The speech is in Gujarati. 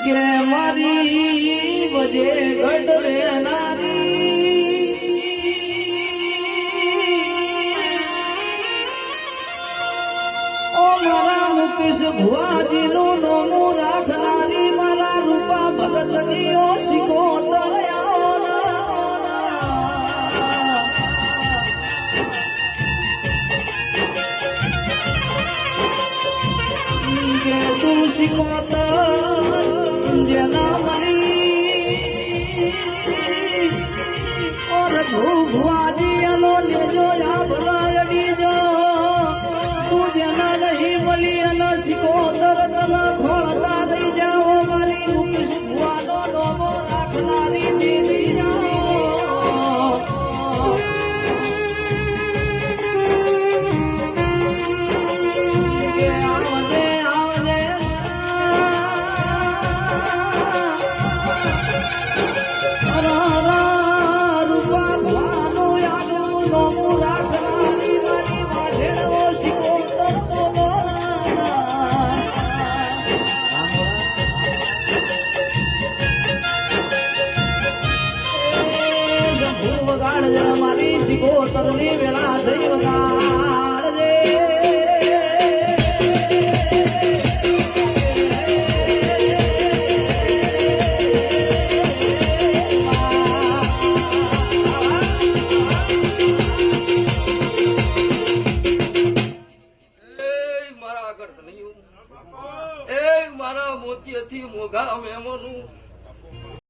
કે મારી વજે ગઢ રહેનારી ઓ મારા મુકેશ ભુવાજીનું નોમું રાખનારી મારા રૂપા ભગતની ઓ શિકોતર કે તું શિકોતર જેના મળી ઓર ભુવાજી અલો લેજો યા ભલાયડી જો તું જેના નહીં મળી અને શિકોતર તને ખોળતા દઈ જાઓ મારી મુકેશ ભુવાનો નોમો રાખનારી દેવી મારી શિકોતરની વેળા થઈ વગા